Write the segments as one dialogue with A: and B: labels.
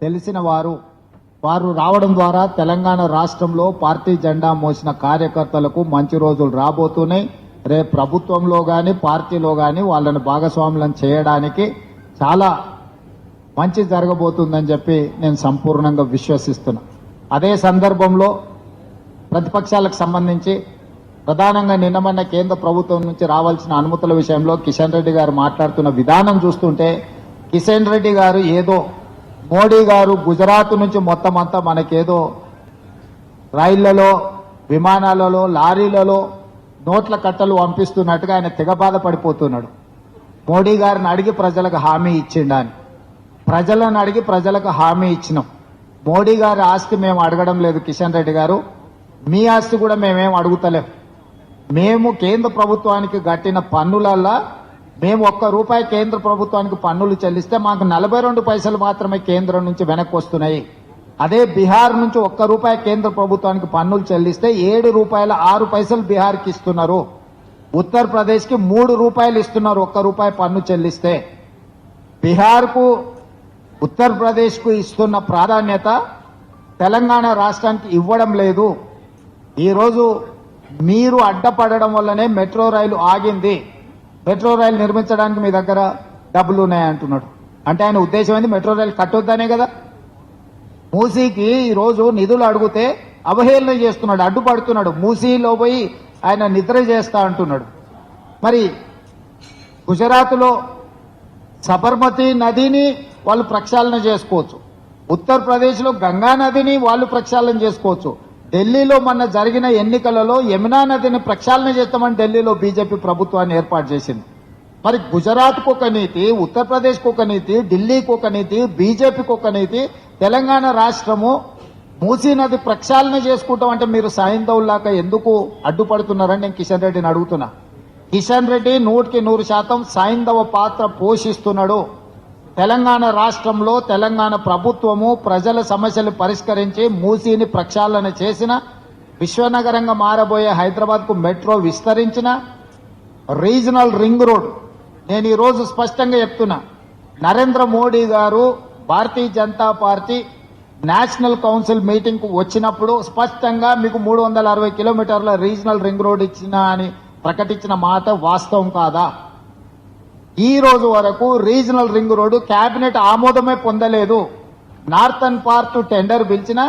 A: తెలిసిన వారు రావడం ద్వారా తెలంగాణ రాష్ట్రంలో పార్టీ జెండా మోసిన కార్యకర్తలకు మంచి రోజులు రాబోతున్నాయి. రేపు ప్రభుత్వంలో కానీ పార్టీలో కానీ వాళ్ళని భాగస్వాములను చేయడానికి చాలా మంచి జరగబోతుందని చెప్పి నేను సంపూర్ణంగా విశ్వసిస్తున్నా. అదే సందర్భంలో ప్రతిపక్షాలకు సంబంధించి ప్రధానంగా నిన్నమన్న కేంద్ర ప్రభుత్వం నుంచి రావాల్సిన అనుమతుల విషయంలో కిషన్ రెడ్డి గారు మాట్లాడుతున్న విధానం చూస్తుంటే కిషన్ రెడ్డి గారు ఏదో మోడీ గారు గుజరాత్ నుంచి మొత్తం అంతా మనకేదో రైళ్లలో విమానాలలో లారీలలో నోట్ల కట్టలు పంపిస్తున్నట్టుగా ఆయన తెగ బాధపడిపోతున్నాడు. మోడీ గారిని అడిగి ప్రజలకు హామీ ఇచ్చిండని ప్రజలను అడిగి ప్రజలకు హామీ ఇచ్చినాం. మోడీ గారి ఆస్తి మేము అడగడం లేదు కిషన్ రెడ్డి గారు, మీ ఆస్తి కూడా మేమేం అడుగుతలేం. మేము కేంద్ర ప్రభుత్వానికి కట్టిన పన్నులల్లా మేము ₹1 కేంద్ర ప్రభుత్వానికి పన్నులు చెల్లిస్తే మాకు 42 పైసలు మాత్రమే కేంద్రం నుంచి వెనక్కి వస్తున్నాయి. అదే బీహార్ నుంచి ₹1 కేంద్ర ప్రభుత్వానికి పన్నులు చెల్లిస్తే ₹7.06 బీహార్కి ఇస్తున్నారు. ఉత్తరప్రదేశ్కి ₹3 ఇస్తున్నారు ₹1 పన్ను చెల్లిస్తే. బీహార్కు ఉత్తరప్రదేశ్కు ఇస్తున్న ప్రాధాన్యత తెలంగాణ రాష్ట్రానికి ఇవ్వడం లేదు. ఈరోజు మీరు అడ్డపడడం వల్లనే మెట్రో రైలు ఆగింది. మెట్రో రైలు నిర్మించడానికి మీ దగ్గర డబ్బులు ఉన్నాయంటున్నాడు. అంటే ఆయన ఉద్దేశం ఏంది? మెట్రో రైలు కట్టొద్దనే కదా. మూసీకి ఈరోజు నిధులు అడిగితే అవహేళన చేస్తున్నాడు, అడ్డుపడుతున్నాడు. మూసీలో పోయి ఆయన నిద్ర చేస్తా అంటున్నాడు. మరి గుజరాత్లో సబర్మతి నదిని వాళ్ళు ప్రక్షాళన చేసుకోవచ్చు, ఉత్తరప్రదేశ్లో గంగా నదిని వాళ్ళు ప్రక్షాళన చేసుకోవచ్చు. ఢిల్లీలో మొన్న జరిగిన ఎన్నికలలో యమునా నదిని ప్రక్షాళన చేస్తామని ఢిల్లీలో బీజేపీ ప్రభుత్వాన్ని ఏర్పాటు చేసింది. మరి గుజరాత్కు ఒక నీతి, ఉత్తరప్రదేశ్కు ఒక నీతి, ఢిల్లీకి ఒక నీతి, బీజేపీకి ఒక నీతి, తెలంగాణ రాష్ట్రము మూసీ నది ప్రక్షాళన చేసుకుంటాం అంటే మీరు సాయంధవులాగా ఎందుకు అడ్డుపడుతున్నారని నేను కిషన్ రెడ్డిని అడుగుతున్నా. కిషన్ రెడ్డి 100% సాయంధవ పాత్ర పోషిస్తున్నాడు. తెలంగాణ రాష్ట్రంలో తెలంగాణ ప్రభుత్వము ప్రజల సమస్యలు పరిష్కరించి మూసీని ప్రక్షాళన చేసిన, విశ్వనగరంగా మారబోయే హైదరాబాద్కు మెట్రో విస్తరించిన, రీజనల్ రింగ్ రోడ్ నేను ఈరోజు స్పష్టంగా చెప్తున్నా. నరేంద్ర మోడీ గారు Bharatiya Janata party national council meeting కు వచ్చినప్పుడు స్పష్టంగా మీకు 360 కిలోమీటర్ల రీజనల్ రింగ్ రోడ్ ఇచ్చిన అని ప్రకటించిన మాట వాస్తవం కాదా? ఈ రోజు వరకు రీజనల్ రింగ్ రోడ్డు కేబినెట్ ఆమోదమే పొందలేదు. నార్థన్ పార్ట్ టెండర్ పిలిచిన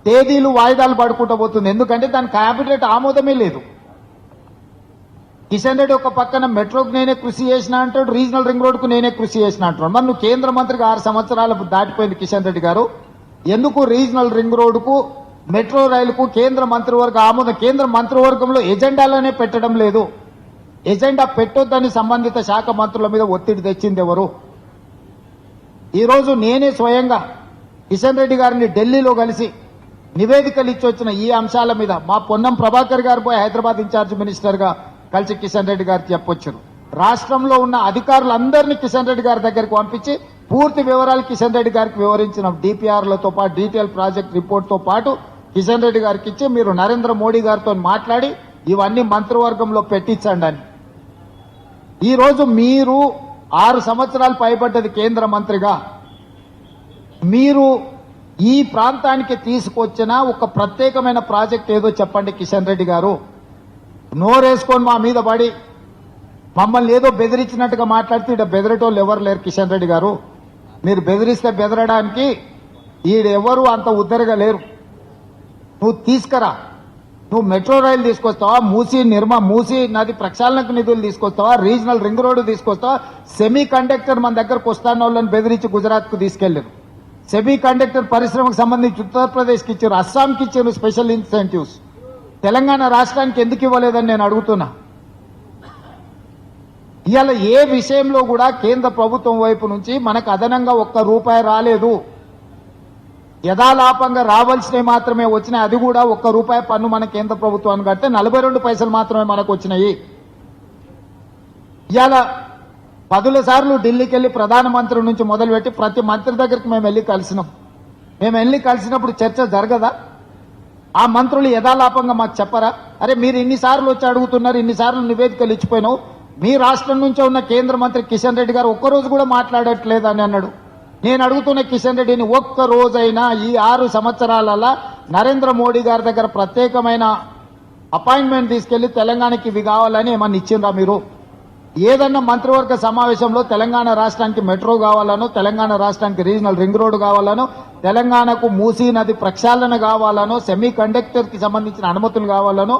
A: తేదీలు వాయిదాలు పడుకుంటూ పోతుంది. ఎందుకంటే దాని కేబినెట్ ఆమోదమే లేదు. కిషన్ రెడ్డి ఒక పక్కన మెట్రోకు నేనే కృషి చేసిన అంటాడు, రీజనల్ రింగ్ రోడ్కు నేనే కృషి చేసిన అంటాడు. మరి నువ్వు కేంద్ర మంత్రికి 6 సంవత్సరాలు దాటిపోయింది కిషన్ రెడ్డి గారు. ఎందుకు రీజనల్ రింగ్ రోడ్డుకు మెట్రో రైలుకు కేంద్ర మంత్రివర్గ ఆమోదం, కేంద్ర మంత్రివర్గంలో ఎజెండాలోనే పెట్టడం లేదు? ఎజెండా పెట్టొద్దని సంబంధిత శాఖ మంత్రుల మీద ఒత్తిడి తెచ్చింది ఎవరు? ఈరోజు నేనే స్వయంగా కిషన్ రెడ్డి గారిని ఢిల్లీలో కలిసి నివేదికలు ఇచ్చి వచ్చిన ఈ అంశాల మీద మా పొన్నం ప్రభాకర్ గారు పోయి హైదరాబాద్ ఇన్ఛార్జ్ మినిస్టర్ గా కలిసి కిషన్ రెడ్డి గారికి చెప్పొచ్చారు. రాష్ట్రంలో ఉన్న అధికారులందరినీ కిషన్ రెడ్డి గారి దగ్గరికి పంపించి పూర్తి వివరాలు కిషన్ రెడ్డి గారికి వివరించిన, డిపిఆర్లతో పాటు డీటెయిల్ ప్రాజెక్ట్ రిపోర్ట్ తో పాటు కిషన్ రెడ్డి గారికి ఇచ్చి మీరు నరేంద్ర మోడీ గారితో మాట్లాడి ఇవన్నీ మంత్రివర్గంలో పెట్టించండి అని. ఈ రోజు మీరు 6 సంవత్సరాలు పైబడ్డది కేంద్ర మంత్రిగా, మీరు ఈ ప్రాంతానికి తీసుకొచ్చిన ఒక ప్రత్యేకమైన ప్రాజెక్ట్ ఏదో చెప్పండి కిషన్ రెడ్డి గారు. నోరేసుకొని మా మీద పడి మమ్మల్ని ఏదో బెదిరించినట్టుగా మాట్లాడితే ఇక్కడ బెదిరేటోళ్ళు ఎవరు లేరు కిషన్ రెడ్డి గారు. మీరు బెదిరిస్తే బెదరడానికి ఈడెవరు అంత ఉద్దరగా లేరు. నువ్వు తీసుకురా, నువ్వు మెట్రో రైలు తీసుకొస్తావా, మూసీ నది ప్రక్షాళనకు నిధులు తీసుకొస్తావా, రీజనల్ రింగ్ రోడ్డు తీసుకొస్తావా, సెమీ కండక్టర్ మన దగ్గరకు వస్తాన వాళ్ళని బెదిరించి గుజరాత్ కు తీసుకెళ్లారు. సెమీ కండక్టర్ పరిశ్రమకు సంబంధించి ఉత్తరప్రదేశ్కి ఇచ్చారు, అస్సాంకి ఇచ్చారు స్పెషల్ ఇన్సెంటివ్స్. తెలంగాణ రాష్ట్రానికి ఎందుకు ఇవ్వలేదని నేను అడుగుతున్నా. ఇవాళ ఏ విషయంలో కూడా కేంద్ర ప్రభుత్వం వైపు నుంచి మనకు అదనంగా ₹1 రాలేదు. యథాలాపంగా రావాల్సినవి మాత్రమే వచ్చినాయి. అది కూడా ₹1 పన్ను మన కేంద్ర ప్రభుత్వానికి కడితే 42 పైసలు మాత్రమే మనకు వచ్చినాయి. ఇవాళ 10 సార్లు ఢిల్లీకి వెళ్లి ప్రధానమంత్రి నుంచి మొదలుపెట్టి ప్రతి మంత్రి దగ్గరికి మేము వెళ్ళి కలిసినాం. మేము వెళ్ళి కలిసినప్పుడు చర్చ జరగదా? ఆ మంత్రులు యథాలాపంగా మాకు చెప్పరా? అరే మీరు ఇన్నిసార్లు వచ్చి అడుగుతున్నారు, ఇన్నిసార్లు నివేదికలు ఇచ్చిపోయినావు, మీ రాష్ట్రం నుంచే ఉన్న కేంద్ర మంత్రి కిషన్ రెడ్డి గారు ఒక్కరోజు కూడా మాట్లాడట్లేదని అన్నాడు. నేను అడుగుతున్న కిషన్ రెడ్డిని, ఒక్క రోజైనా ఈ 6 సంవత్సరాలలో నరేంద్ర మోడీ గారి దగ్గర ప్రత్యేకమైన అపాయింట్మెంట్ తీసుకెళ్లి తెలంగాణకి ఇవి కావాలని ఏమన్నా ఇచ్చిండ్రా మీరు? ఏదన్నా మంత్రివర్గ సమావేశంలో తెలంగాణ రాష్ట్రానికి మెట్రో కావాలనో, తెలంగాణ రాష్ట్రానికి రీజనల్ రింగ్ రోడ్ కావాలనో, తెలంగాణకు మూసీ నది ప్రక్షాళన కావాలనో, సెమీ కండక్టర్ కి సంబంధించిన అనుమతులు కావాలనో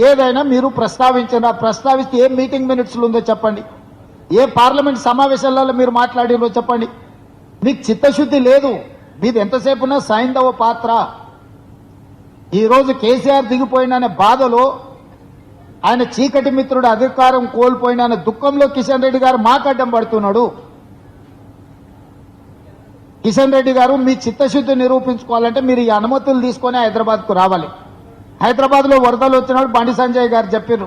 A: ఏదైనా మీరు ప్రస్తావించారా? ప్రస్తావిస్తే ఏ మీటింగ్ మినిట్స్ ఉందో చెప్పండి, ఏ పార్లమెంట్ సమావేశాలలో మీరు మాట్లాడినో చెప్పండి. మీకు చిత్తశుద్ధి లేదు, మీది ఎంతసేపు ఉన్నా సైంధవ పాత్ర. ఈ రోజు కేసీఆర్ దిగిపోయిన బాధలో, ఆయన చీకటి మిత్రుడు అధికారం కోల్పోయిన దుఃఖంలో కిషన్ రెడ్డి గారు మాకడ్డం పడుతున్నాడు. కిషన్ రెడ్డి గారు, మీ చిత్తశుద్ధి నిరూపించుకోవాలంటే మీరు ఈ అనుమతులు తీసుకొని హైదరాబాద్కు రావాలి. హైదరాబాద్ లో వరదలు వచ్చినప్పుడు బండి సంజయ్ గారు చెప్పారు,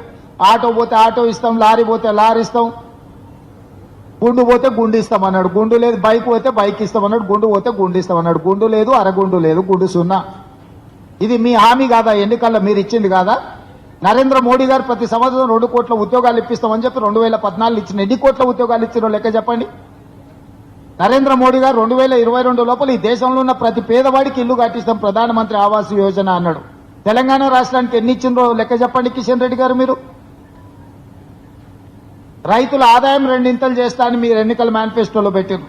A: ఆటో పోతే ఆటో ఇస్తాం, లారీ పోతే లారీ ఇస్తాం, గుండు పోతే గుండు ఇస్తాం అన్నాడు. గుండు లేదు. బైక్ పోతే బైక్ ఇస్తాం అన్నాడు. గుండు పోతే గుండు ఇస్తాం అన్నాడు. గుండు లేదు, అరగుండు లేదు, గుండు సున్నా. ఇది మీ హామీ కాదా? ఎన్నికల్లో మీరు ఇచ్చింది కాదా? నరేంద్ర మోడీ గారు ప్రతి సంవత్సరం 2 కోట్ల ఉద్యోగాలు ఇప్పిస్తామని చెప్పి 2014 ఇచ్చిన ఎన్ని కోట్ల ఉద్యోగాలు ఇచ్చినో లెక్క చెప్పండి. నరేంద్ర మోడీ గారు 2022 లోపల ఈ దేశంలో ఉన్న ప్రతి పేదవాడికి ఇల్లు కట్టిస్తాం, ప్రధానమంత్రి ఆవాస్ యోజన అన్నాడు. తెలంగాణ రాష్ట్రానికి ఎన్ని ఇచ్చిండ్రో లెక్క చెప్పండి కిషన్ రెడ్డి గారు. మీరు రైతుల ఆదాయం 2 చేస్తా అని మీరు ఎన్నికల మేనిఫెస్టోలో పెట్టారు.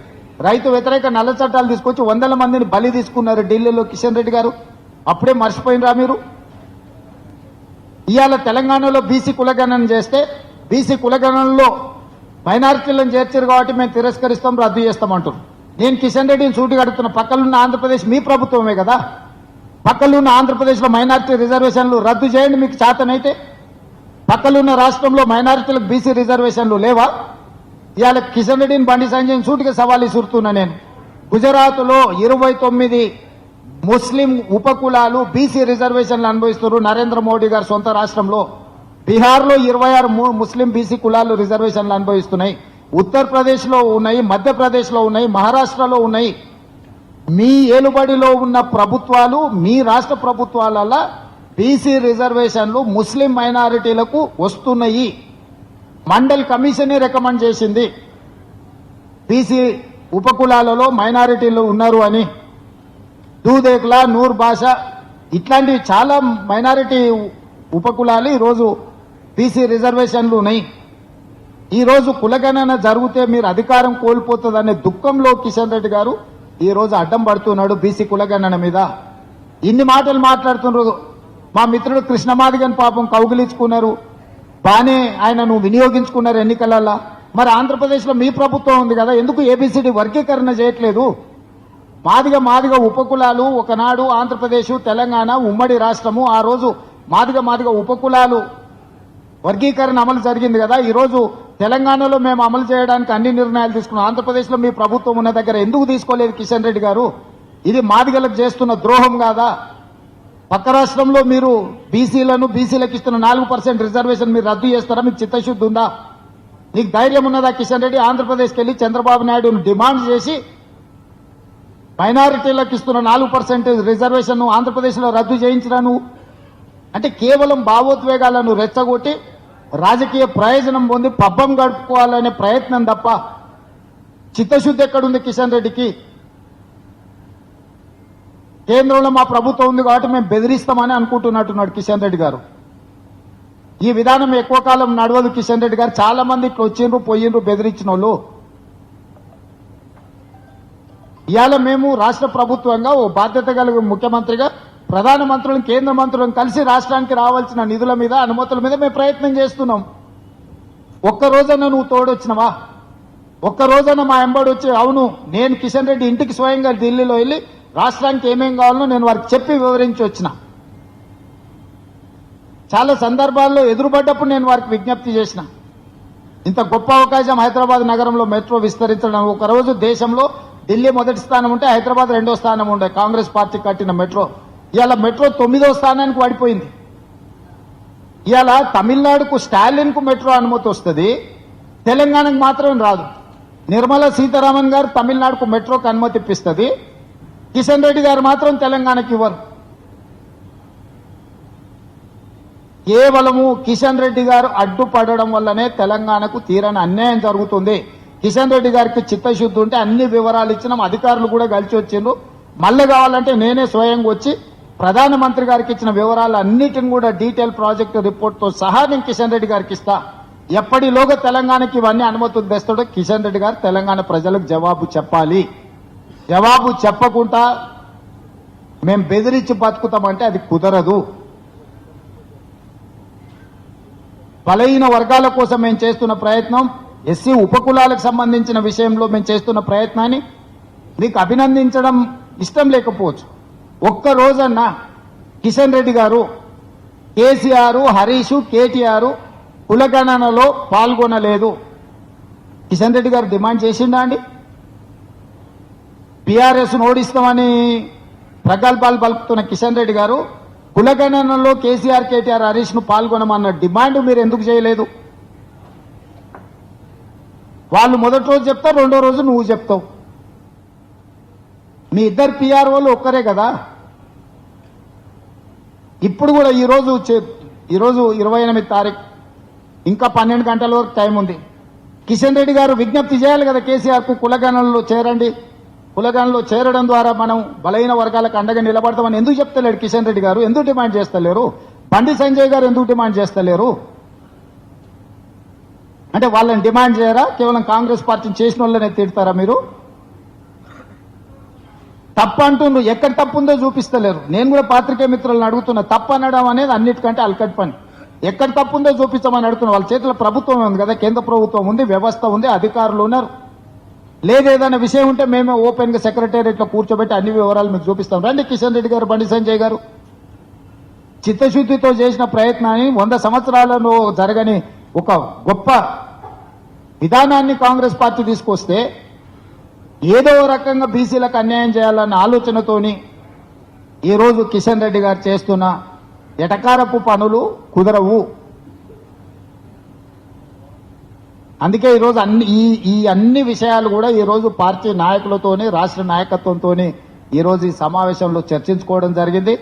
A: రైతు వ్యతిరేక నల్ల చట్టాలు తీసుకొచ్చి 100 మందిని బలి తీసుకున్నారు ఢిల్లీలో కిషన్ రెడ్డి గారు. అప్పుడే మర్చిపోయినరా మీరు? ఇవాళ తెలంగాణలో బీసీ కులగణన చేస్తే, బీసీ కులగణనలో మైనారిటీలను చేర్చారు కాబట్టి మేము తిరస్కరిస్తాం, రద్దు చేస్తామంటారు. నేను కిషన్ రెడ్డిని సూటిగా అడుగుతున్న, పక్కనున్న ఆంధ్రప్రదేశ్ మీ ప్రభుత్వమే కదా, పక్కనున్న ఆంధ్రప్రదేశ్లో మైనారిటీ రిజర్వేషన్లు రద్దు చేయండి మీకు చేతనైతే. పక్కనున్న రాష్ట్రంలో మైనారిటీలకు బీసీ రిజర్వేషన్లు లేవా? ఇవాళ కిషన్ రెడ్డిని, బండి సంజయ్ని సూటిగా సవాల్ ఇసురుతున్నా నేను. గుజరాత్లో 29 ముస్లిం ఉపకులాలు బీసీ రిజర్వేషన్లు అనుభవిస్తున్నారు నరేంద్ర మోడీ గారు సొంత రాష్ట్రంలో. బీహార్లో 26 ముస్లిం బీసీ కులాలు రిజర్వేషన్లు అనుభవిస్తున్నాయి. ఉత్తరప్రదేశ్లో ఉన్నాయి, మధ్యప్రదేశ్లో ఉన్నాయి, మహారాష్ట్రలో ఉన్నాయి. మీ ఏలుబడిలో ఉన్న ప్రభుత్వాలు, మీ రాష్ట్ర ప్రభుత్వాల బీసీ రిజర్వేషన్లు ముస్లిం మైనారిటీలకు వస్తున్నాయి. మండల్ కమిషనే రికమెండ్ చేసింది బీసీ ఉపకులాలలో మైనారిటీలు ఉన్నారు అని. దూదేకుల, నూర్ భాష ఇట్లాంటివి చాలా మైనారిటీ ఉపకులాలు ఈరోజు బీసీ రిజర్వేషన్లు ఉన్నాయి. ఈరోజు కులగణన జరిగితే మీరు అధికారం కోల్పోతుందనే దుఃఖంలో కిషన్ రెడ్డి గారు ఈరోజు అడ్డం పడుతున్నాడు బీసీ కులగణన మీద. ఇన్ని మాటలు మాట్లాడుతున్నారు. మా మిత్రుడు కృష్ణమాదిగన్ పాపం కౌగిలించుకున్నారు, బానే ఆయనను వినియోగించుకున్నారు ఎన్నికలలో. మరి ఆంధ్రప్రదేశ్లో మీ ప్రభుత్వం ఉంది కదా, ఎందుకు ఏబిసిడి వర్గీకరణ చేయట్లేదు? మాదిగ ఉపకులాలు ఒకనాడు ఆంధ్రప్రదేశ్, తెలంగాణ ఉమ్మడి రాష్ట్రము, ఆ రోజు మాదిగ ఉపకులాలు వర్గీకరణ అమలు జరిగింది కదా. ఈరోజు తెలంగాణలో మేము అమలు చేయడానికి అన్ని నిర్ణయాలు తీసుకున్నాం. ఆంధ్రప్రదేశ్లో మీ ప్రభుత్వం ఉన్న దగ్గర ఎందుకు తీసుకోలేదు కిషన్ రెడ్డి గారు? ఇది మాదిగలకు చేస్తున్న ద్రోహం కాదా? పక్క రాష్ట్రంలో మీరు బీసీలకు ఇస్తున్న 4% రిజర్వేషన్ మీరు రద్దు చేస్తారా? మీకు చిత్తశుద్ధి ఉందా? నీకు ధైర్యం ఉన్నదా కిషన్ రెడ్డి? ఆంధ్రప్రదేశ్కి వెళ్ళి చంద్రబాబు నాయుడును డిమాండ్ చేసి మైనారిటీలకు ఇస్తున్న 4% రిజర్వేషన్ ఆంధ్రప్రదేశ్లో రద్దు చేయించరా నువ్వు? అంటే కేవలం భావోద్వేగాలను రెచ్చగొట్టి రాజకీయ ప్రయోజనం పొంది పబ్బం గడుపుకోవాలనే ప్రయత్నం తప్ప చిత్తశుద్ధి ఎక్కడుంది కిషన్ రెడ్డికి? కేంద్రంలో మా ప్రభుత్వం ఉంది కాబట్టి మేము బెదిరిస్తామని అనుకుంటున్నట్టున్నాడు కిషన్ రెడ్డి గారు. ఈ విధానం ఎక్కువ కాలం నడవదు కిషన్ రెడ్డి గారు. చాలా మంది ఇట్లా వచ్చిండ్రు, పోయిండ్రు బెదిరించిన వాళ్ళు. ఇవాళ మేము రాష్ట్ర ప్రభుత్వంగా ఓ బాధ్యత కలిగిన ముఖ్యమంత్రిగా ప్రధానమంత్రులను, కేంద్ర మంత్రులను కలిసి రాష్ట్రానికి రావాల్సిన నిధుల మీద, అనుమతుల మీద మేము ప్రయత్నం చేస్తున్నాం. ఒక్కరోజన్నా నువ్వు తోడొచ్చినవా? ఒక్కరోజన్నా మా ఎంబడి వచ్చి, అవును నేను కిషన్ రెడ్డి ఇంటికి స్వయంగా ఢిల్లీలో వెళ్ళి రాష్ట్రానికి ఏమేం కావాలో నేను వారికి చెప్పి వివరించి వచ్చిన. చాలా సందర్భాల్లో ఎదురుపడ్డప్పుడు నేను వారికి విజ్ఞప్తి చేసిన. ఇంత గొప్ప అవకాశం హైదరాబాద్ నగరంలో మెట్రో విస్తరించడం. ఒక రోజు దేశంలో ఢిల్లీ మొదటి స్థానం ఉంటే హైదరాబాద్ 2వ స్థానం ఉండే కాంగ్రెస్ పార్టీ కట్టిన మెట్రో. ఇవాళ మెట్రో 9వ స్థానానికి పడిపోయింది. ఇవాళ తమిళనాడుకు స్టాలిన్కు మెట్రో అనుమతి వస్తుంది, తెలంగాణకు మాత్రం రాదు. నిర్మలా సీతారామన్ గారు తమిళనాడుకు మెట్రోకి అనుమతి ఇప్పిస్తుంది, కిషన్ రెడ్డి గారు మాత్రం తెలంగాణకి ఇవ్వరు. కేవలము కిషన్ రెడ్డి గారు అడ్డుపడడం వల్లనే తెలంగాణకు తీరని అన్యాయం జరుగుతుంది. కిషన్ రెడ్డి గారికి చిత్తశుద్ధి ఉంటే అన్ని వివరాలు ఇచ్చినాం, అధికారులు కూడా కలిసి వచ్చిండ్రు. మళ్ళీ కావాలంటే నేనే స్వయంగా వచ్చి ప్రధానమంత్రి గారికి ఇచ్చిన వివరాలు అన్నిటిని కూడా డీటెయిల్ ప్రాజెక్టు రిపోర్ట్తో సహా నేను కిషన్ రెడ్డి గారికి ఇస్తా. ఎప్పటిలోగా తెలంగాణకి ఇవన్నీ అనుమతులు తెస్తాడో కిషన్ రెడ్డి గారు తెలంగాణ ప్రజలకు జవాబు చెప్పాలి. జవాబు చెప్పకుండా మేము బెదిరించి బతుకుతామంటే అది కుదరదు. బలహీన వర్గాల కోసం మేము చేస్తున్న ప్రయత్నం, ఎస్సీ ఉపకులాలకు సంబంధించిన విషయంలో మేము చేస్తున్న ప్రయత్నాన్ని మీకు అభినందించడం ఇష్టం లేకపోవచ్చు. ఒక్క రోజన్నా కిషన్ రెడ్డి గారు, కేసీఆర్, హరీష్, కేటీఆర్ కులగణనలో పాల్గొనలేదు. కిషన్ రెడ్డి గారు డిమాండ్ చేసిండా అండి? బీఆర్ఎస్ ఓడిస్తామని ప్రగల్భాలు పలుకుతున్న కిషన్ రెడ్డి గారు కులగణనలో కేసీఆర్, కేటీఆర్, హరీష్ ను పాల్గొనమన్న డిమాండ్ మీరు ఎందుకు చేయలేదు? వాళ్ళు మొదటి రోజు చెప్తారు, రెండో రోజు నువ్వు చెప్తావు. మీ ఇద్దరు పిఆర్ఓలు ఒక్కరే కదా. ఇప్పుడు కూడా ఈరోజు 28 తారీఖు, ఇంకా 12 గంటల వరకు టైం ఉంది. కిషన్ రెడ్డి గారు విజ్ఞప్తి చేయాలి కదా కేసీఆర్ కు, కులగణనలో చేరండి, కులగణనలో చేరడం ద్వారా మనం బలహీన వర్గాలకు అండగా నిలబడతామని ఎందుకు చెప్తలేడు కిషన్ రెడ్డి గారు? ఎందుకు డిమాండ్ చేస్తలేరు? బండి సంజయ్ గారు ఎందుకు డిమాండ్ చేస్తలేరు? అంటే వాళ్ళని డిమాండ్ చేయరా? కేవలం కాంగ్రెస్ పార్టీని చేసిన వాళ్ళనే తిడతారా మీరు? తప్పు అంటుండ్రు, ఎక్కడ తప్పు ఉందో చూపిస్తలేరు. నేను కూడా పాత్రికేయ మిత్రులను అడుగుతున్నా, తప్పు అనడం అనేది అన్నిటికంటే అలకట్ పని. ఎక్కడ తప్పు ఉందో చూపించమని అడుగుతున్నా. వాళ్ళ చేతిలో ప్రభుత్వం ఉంది కదా, కేంద్ర ప్రభుత్వం ఉంది, వ్యవస్థ ఉంది, అధికారులు ఉన్నారు. లేదేదైనా విషయం ఉంటే మేమే ఓపెన్ గా సెక్రటేరియట్లో కూర్చోబెట్టి అన్ని వివరాలు మీకు చూపిస్తాం. రండి కిషన్ రెడ్డి గారు, బండి సంజయ్ గారు. చిత్తశుద్ధితో చేసిన ప్రయత్నాన్ని 100 సంవత్సరాలలో జరగని ఒక గొప్ప విధానాన్ని కాంగ్రెస్ పార్టీ తీసుకొస్తే ఏదో రకంగా బీసీలకు అన్యాయం చేయాలన్న ఆలోచనతోని ఈరోజు కిషన్ రెడ్డి గారు చేస్తున్న ఎటకారపు పనులు కుదరవు. అందుకే ఈరోజు అన్ని విషయాలు కూడా ఈరోజు పార్టీ నాయకులతోని, రాష్ట్ర నాయకత్వంతోని ఈరోజు ఈ సమావేశంలో చర్చించుకోవడం జరిగింది.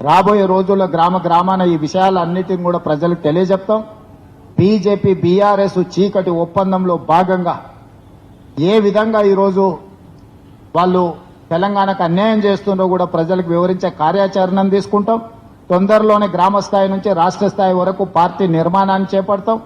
A: రాబోయే రోజుల్లో గ్రామాన ఈ విషయాలన్నిటిని కూడా ప్రజలకు తెలియజెప్తాం. బీజేపీ బీఆర్ఎస్ చీకటి ఒప్పందంలో భాగంగా ఏ విధంగా ఈరోజు వాళ్ళు తెలంగాణకు అన్యాయం చేస్తుండో కూడా ప్రజలకు వివరించే కార్యాచరణను తీసుకుంటాం. తొందరలోనే గ్రామ స్థాయి నుంచి రాష్ట్ర స్థాయి వరకు పార్టీ నిర్మాణాన్ని చేపడతాం.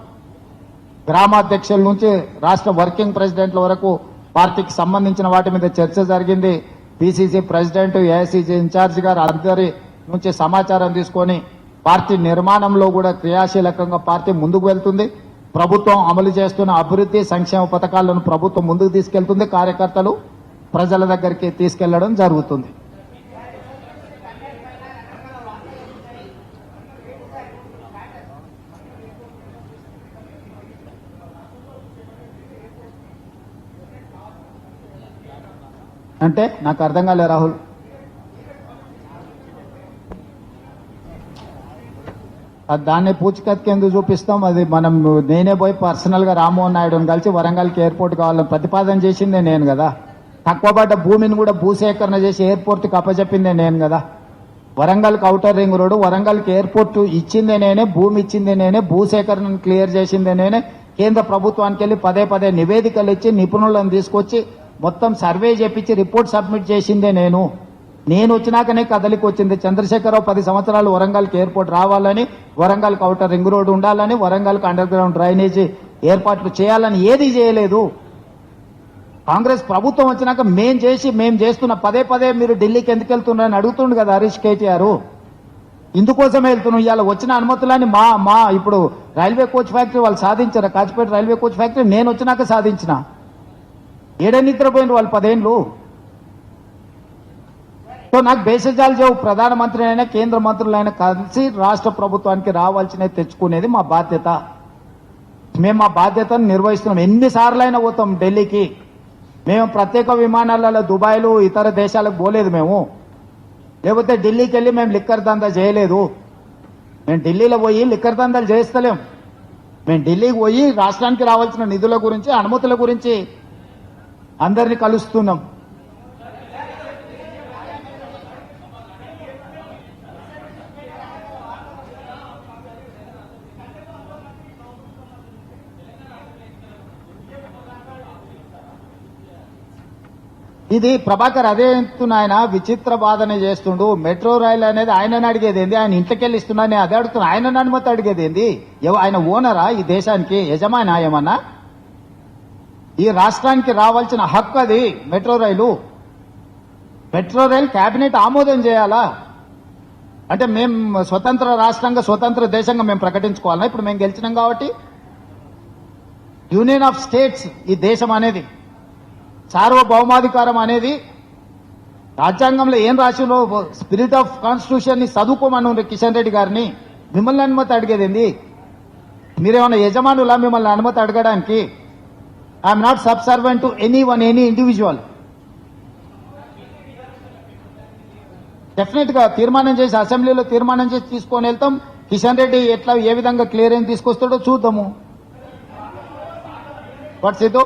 A: గ్రామాధ్యక్షుల నుంచి రాష్ట్ర వర్కింగ్ ప్రెసిడెంట్ల వరకు పార్టీకి సంబంధించిన వాటి మీద చర్చ జరిగింది. పిసిసి ప్రెసిడెంట్, ఏఐసిసి ఇన్ఛార్జ్ గారు అందరి నుంచి సమాచారం తీసుకొని పార్టీ నిర్మాణంలో కూడా క్రియాశీలకంగా పార్టీ ముందుకు వెళ్తుంది. ప్రభుత్వం అమలు చేస్తున్న అభివృద్ధి సంక్షేమ పథకాలను ప్రభుత్వం ముందుకు తీసుకెళ్తుంది. కార్యకర్తలు ప్రజల దగ్గరికి తీసుకెళ్లడం జరుగుతుంది. అంటే నాకు అర్థం కాలే రాహుల్. దాన్ని పూచికత్తుకి ఎందుకు చూపిస్తాం? అది నేనే పోయి పర్సనల్ గా రామ్మోహన్ నాయుడుని కలిసి వరంగల్కి ఎయిర్పోర్ట్ కావాలని ప్రతిపాదన చేసిందే నేను కదా. తక్కువ పడ్డ భూమిని కూడా భూసేకరణ చేసి ఎయిర్పోర్ట్కి అప్పచెప్పిందే నేను కదా. వరంగల్కి ఔటర్ రింగ్ రోడ్డు, వరంగల్కి ఎయిర్పోర్ట్ ఇచ్చిందే నేనే, భూమి ఇచ్చిందే నేనే, భూసేకరణను క్లియర్ చేసిందే నేనే. కేంద్ర ప్రభుత్వానికి వెళ్ళి పదే నివేదికలు ఇచ్చి నిపుణులను తీసుకొచ్చి మొత్తం సర్వే చేపించి రిపోర్ట్ సబ్మిట్ చేసిందే నేను వచ్చినాకనే కదలికి వచ్చింది. చంద్రశేఖరరావు 10 సంవత్సరాలు వరంగల్కి ఎయిర్పోర్ట్ రావాలని, వరంగల్కి ఔటర్ రింగ్ రోడ్ ఉండాలని, వరంగల్కి అండర్ గ్రౌండ్ డ్రైనేజీ ఏర్పాట్లు చేయాలని ఏది చేయలేదు. కాంగ్రెస్ ప్రభుత్వం వచ్చినాక మేం చేస్తున్న పదే మీరు ఢిల్లీకి ఎందుకు వెళ్తున్నారని అడుగుతుండు కదా హరీష్, కేటీఆర్. ఇందుకోసమే వెళ్తున్నాం. ఇవాళ వచ్చిన అనుమతులని ఇప్పుడు రైల్వే కోచ్ ఫ్యాక్టరీ వాళ్ళు సాధించారు. కాచిపేట రైల్వే కోచ్ ఫ్యాక్టరీ నేను వచ్చినాక సాధించిన. నిద్రపోయిన వాళ్ళు 10 ఏళ్ళు. సో నాకు బేసిజాలు చెవు. ప్రధానమంత్రి అయినా కేంద్ర మంత్రులైనా కలిసి రాష్ట్ర ప్రభుత్వానికి రావాల్సినవి తెచ్చుకునేది మా బాధ్యత. మేము మా బాధ్యతను నిర్వహిస్తున్నాం. ఎన్నిసార్లైనా పోతాం ఢిల్లీకి. మేము ప్రత్యేక విమానాలలో దుబాయ్లు ఇతర దేశాలకు పోలేదు మేము. లేకపోతే ఢిల్లీకి వెళ్ళి మేము లిక్కర్ దందా చేయలేదు. మేము ఢిల్లీలో పోయి లిక్కర్ దందాలు చేస్తలేం. మేము ఢిల్లీకి పోయి రాష్ట్రానికి రావాల్సిన నిధుల గురించి, అనుమతుల గురించి అందరినీ కలుస్తున్నాం. ఇది ప్రభాకర్ అదే చెప్తున్నా, ఆయన విచిత్ర బాధన చేస్తుండు. మెట్రో రైలు అనేది ఆయనని అడిగేది ఏంది, ఆయన ఇంట్లోకెళ్ళి ఇస్తున్నా నేను అదే అడుగుతున్నా. ఆయన అనుమతి అడిగేది ఏంది? ఆయన ఓనరా ఈ దేశానికి, యజమాని ఏమన్నా? ఈ రాష్ట్రానికి రావాల్సిన హక్కు అది మెట్రో రైలు. మెట్రో రైలు కేబినెట్ ఆమోదం చేయాలా? అంటే మేము స్వతంత్ర రాష్ట్రంగా స్వతంత్ర దేశంగా మేము ప్రకటించుకోవాలన్నా? ఇప్పుడు మేము గెలిచినాం కాబట్టి యూనియన్ ఆఫ్ స్టేట్స్ ఈ దేశం అనేది, సార్వభౌమాధికారం అనేది రాజ్యాంగంలో ఏం రాసిందో స్పిరిట్ ఆఫ్ కాన్స్టిట్యూషన్ ని చదువుకోమని కిషన్ రెడ్డి గారిని. మిమ్మల్ని అనుమతి అడిగేది? మీరేమన్నా యజమానులా మిమ్మల్ని అనుమతి అడగడానికి? I'm not subservient to any one, any individual. Definite గా తీర్మానం చేసి అసెంబ్లీలో తీర్మానం చేసి తీసుకొని వెళ్తాం. కిషన్ రెడ్డి ఎట్లా ఏ విధంగా క్లియరెన్స్ తీసుకొస్తాడో చూద్దాము. What's it?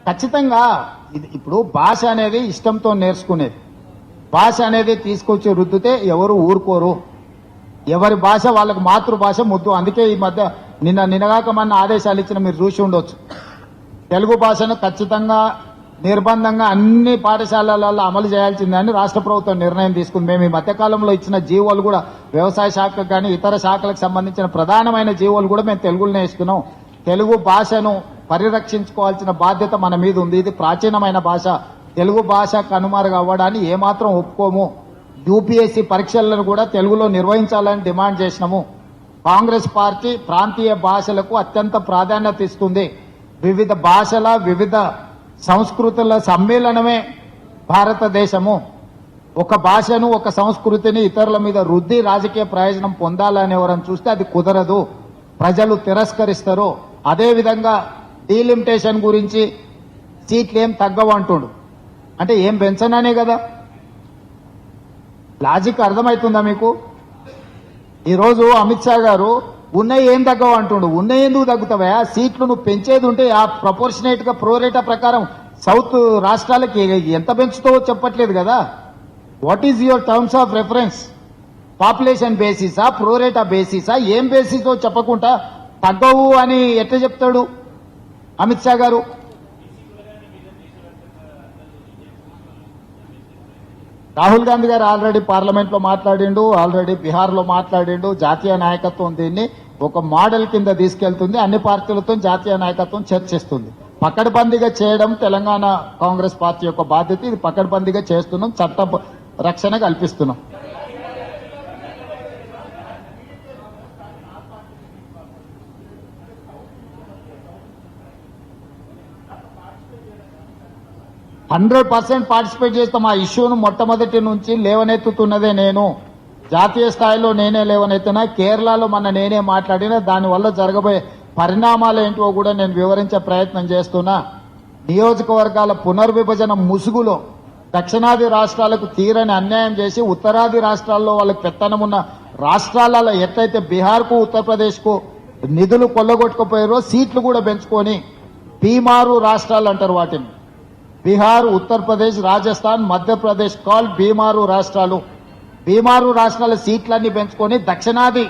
A: ఖచ్చితంగా ఇది ఇప్పుడు భాష అనేది ఇష్టంతో నేర్చుకునేది. భాష అనేది తీసుకొచ్చి రుద్దితే ఎవరు ఊరుకోరు. ఎవరి భాష వాళ్ళకు మాతృభాష ముద్దు. అందుకే ఈ మధ్య నిన్నగాక మన ఆదేశాలు ఇచ్చిన మీరు చూసి ఉండొచ్చు. తెలుగు భాషను ఖచ్చితంగా నిర్బంధంగా అన్ని పాఠశాలలలో అమలు చేయాల్సిందని రాష్ట్ర ప్రభుత్వం నిర్ణయం తీసుకుంది. మేము ఈ మధ్యకాలంలో ఇచ్చిన జీవోలు కూడా వ్యవసాయ శాఖకు కానీ ఇతర శాఖలకు సంబంధించిన ప్రధానమైన జీవోలు కూడా మేము తెలుగులోనే ఇస్తున్నాం. తెలుగు భాషను పరిరక్షించుకోవాల్సిన బాధ్యత మన మీద ఉంది. ఇది ప్రాచీనమైన భాష. తెలుగు భాష కనుమరుగు అవ్వడాన్ని ఏమాత్రం ఒప్పుకోము. యూపీఎస్సీ పరీక్షలను కూడా తెలుగులో నిర్వహించాలని డిమాండ్ చేసినాము. కాంగ్రెస్ పార్టీ ప్రాంతీయ భాషలకు అత్యంత ప్రాధాన్యత ఇస్తుంది. వివిధ భాషల వివిధ సంస్కృతుల సమ్మేళనమే భారతదేశము. ఒక భాషను ఒక సంస్కృతిని ఇతరుల మీద రుద్ది రాజకీయ ప్రయోజనం పొందాలని ఎవరని చూస్తే అది కుదరదు. ప్రజలు తిరస్కరిస్తారు. అదేవిధంగా డీలిమిటేషన్ గురించి సీట్లు ఏం తగ్గవు అంటుండు. అంటే ఏం పెంచననే కదా. లాజిక్ అర్థమవుతుందా మీకు? ఈరోజు అమిత్ షా గారు ఉన్నాయి ఏం తగ్గవు అంటుండు. ఉన్నాయి ఎందుకు తగ్గుతావా? సీట్లు నువ్వు పెంచేది ఉంటే ఆ ప్రపోర్షనేట్ గా ప్రోరేటా ప్రకారం సౌత్ రాష్ట్రాలకి ఎంత పెంచుతావో చెప్పట్లేదు కదా. What is your terms of reference? Population బేసిసా, ప్రోరేటా బేసిసా, ఏం బేసిసో చెప్పకుండా తగ్గవు అని ఎట్లా చెప్తాడు అమిత్ షా గారు? రాహుల్ గాంధీ గారు ఆల్రెడీ పార్లమెంట్ లో మాట్లాడిండు, ఆల్రెడీ బీహార్ లో మాట్లాడిండు. జాతీయ నాయకత్వం దీన్ని ఒక మోడల్ కింద తీసుకెళ్తుంది. అన్ని పార్టీలతో జాతీయ నాయకత్వం చర్చిస్తుంది. పకడ్బందీగా చేయడం తెలంగాణ కాంగ్రెస్ పార్టీ యొక్క బాధ్యత. ఇది పకడ్బందీగా చేస్తున్నాం, చట్ట రక్షణ కల్పిస్తున్నాం. హండ్రెడ్ పార్టిసిపేట్ చేస్తాం. ఆ ఇష్యూను మొట్టమొదటి నుంచి లేవనెత్తుతున్నదే నేను. జాతీయ స్థాయిలో నేనే లేవనెత్తినా, కేరళలో నేనే మాట్లాడినా, దానివల్ల జరగబోయే పరిణామాలు ఏంటో కూడా నేను వివరించే ప్రయత్నం చేస్తున్నా. నియోజకవర్గాల పునర్విభజన ముసుగులో దక్షిణాది రాష్ట్రాలకు తీరని అన్యాయం చేసి ఉత్తరాది రాష్ట్రాల్లో వాళ్ళకి పెత్తనం ఉన్న రాష్ట్రాలలో ఎట్లయితే బీహార్కు ఉత్తరప్రదేశ్కు నిధులు కొల్లగొట్టుకుపోయారో సీట్లు కూడా పెంచుకొని బీమారు రాష్ట్రాలు అంటారు వాటిని. బీహార్, ఉత్తరప్రదేశ్, రాజస్థాన్, మధ్యప్రదేశ్ కాల్ బీమారు రాష్ట్రాలు. బీమారు రాష్ట్రాల సీట్లన్నీ పెంచుకొని దక్షిణాది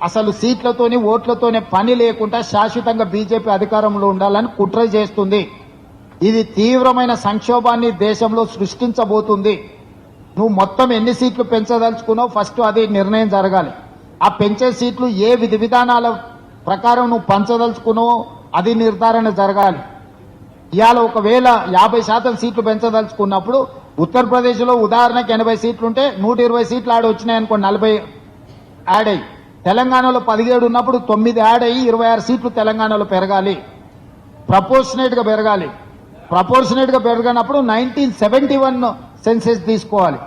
A: అసలు సీట్లతోని ఓట్లతోనే పని లేకుండా శాశ్వతంగా బీజేపీ అధికారంలో ఉండాలని కుట్ర చేస్తుంది. ఇది తీవ్రమైన సంక్షోభాన్ని దేశంలో సృష్టించబోతుంది. నువ్వు మొత్తం ఎన్ని సీట్లు పెంచదలుచుకున్నావు ఫస్ట్ అది నిర్ణయం జరగాలి. ఆ పెంచే సీట్లు ఏ విధి విధానాల ప్రకారం నువ్వు పంచదలుచుకున్నావో అది నిర్ధారణ జరగాలి. ఇవాళ ఒకవేళ 50% సీట్లు పెంచదలుచుకున్నప్పుడు ఉత్తరప్రదేశ్ లో ఉదాహరణకి 80 సీట్లుంటే 120 సీట్లు ఆడ వచ్చినాయనుకో, 40 యాడ్ అయ్యి. తెలంగాణలో 17 ఉన్నప్పుడు 9 యాడ్ అయ్యి 26 సీట్లు తెలంగాణలో పెరగాలి. ప్రపోర్షనేట్ గా పెరగాలి. ప్రపోర్షనేట్ గా పెరగనప్పుడు 1971 సెన్సెస్ తీసుకోవాలి.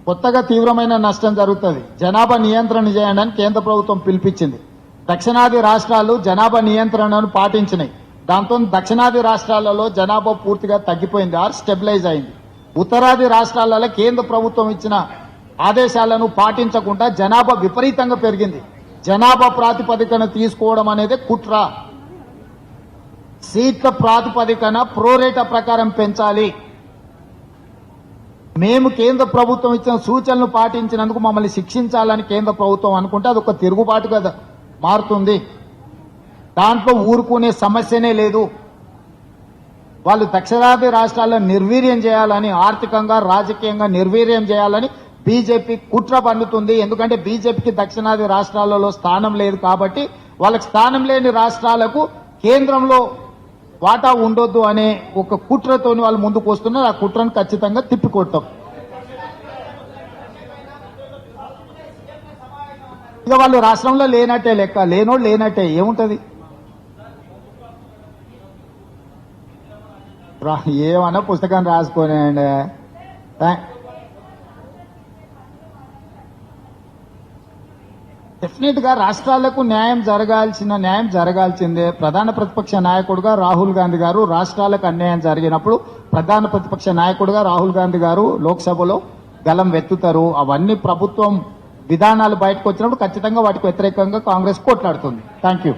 A: కొత్తగా తీవ్రమైన నష్టం జరుగుతుంది. జనాభా నియంత్రణ చేయండి అని కేంద్ర ప్రభుత్వం పిలిపించింది. దక్షిణాది రాష్ట్రాలు జనాభా నియంత్రణను పాటించినాయి. దాంతో దక్షిణాది రాష్ట్రాలలో జనాభా పూర్తిగా తగ్గిపోయింది ఆర్ స్టెబిలైజ్ అయింది. ఉత్తరాది రాష్ట్రాలలో కేంద్ర ప్రభుత్వం ఇచ్చిన ఆదేశాలను పాటించకుండా జనాభా విపరీతంగా పెరిగింది. జనాభా ప్రాతిపదికన తీసుకోవడం అనేది కుట్ర. సీట్ల ప్రాతిపదికన ప్రోరేటా ప్రకారం పెంచాలి. మేము కేంద్ర ప్రభుత్వం ఇచ్చిన సూచనలు పాటించినందుకు మమ్మల్ని శిక్షించాలని కేంద్ర ప్రభుత్వం అనుకుంటే అది ఒక తిరుగుబాటు కదా మారుతుంది. దాంట్లో ఊరుకునే సమస్యనే లేదు. వాళ్ళు దక్షిణాది రాష్ట్రాలను నిర్వీర్యం చేయాలని, ఆర్థికంగా రాజకీయంగా నిర్వీర్యం చేయాలని బీజేపీ కుట్ర పన్నుతుంది. ఎందుకంటే బీజేపీకి దక్షిణాది రాష్ట్రాలలో స్థానం లేదు కాబట్టి వాళ్ళకి స్థానం లేని రాష్ట్రాలకు కేంద్రంలో వాటా ఉండొద్దు అనే ఒక కుట్రతోని వాళ్ళు ముందుకు వస్తున్నారు. ఆ కుట్రను ఖచ్చితంగా తిప్పికొడతాం. ఇక వాళ్ళు రాష్ట్రంలో లేనట్టే లెక్క, లేనోడు లేనట్టే ఏముంటది. ఏమన్నా పుస్తకాన్ని రాసుకోనండి. డెఫినెట్ గా రాష్ట్రాలకు న్యాయం జరగాల్సిందే. ప్రధాన ప్రతిపక్ష నాయకుడుగా రాహుల్ గాంధీ గారు రాష్ట్రాలకు అన్యాయం జరిగినప్పుడు ప్రధాన ప్రతిపక్ష నాయకుడుగా రాహుల్ గాంధీ గారు లోక్సభలో గలం వెత్తుతారు. అవన్నీ ప్రభుత్వం విధానాలు బయటకు వచ్చినప్పుడు ఖచ్చితంగా వాటికి వ్యతిరేకంగా కాంగ్రెస్ కొట్లాడుతుంది. Thank you.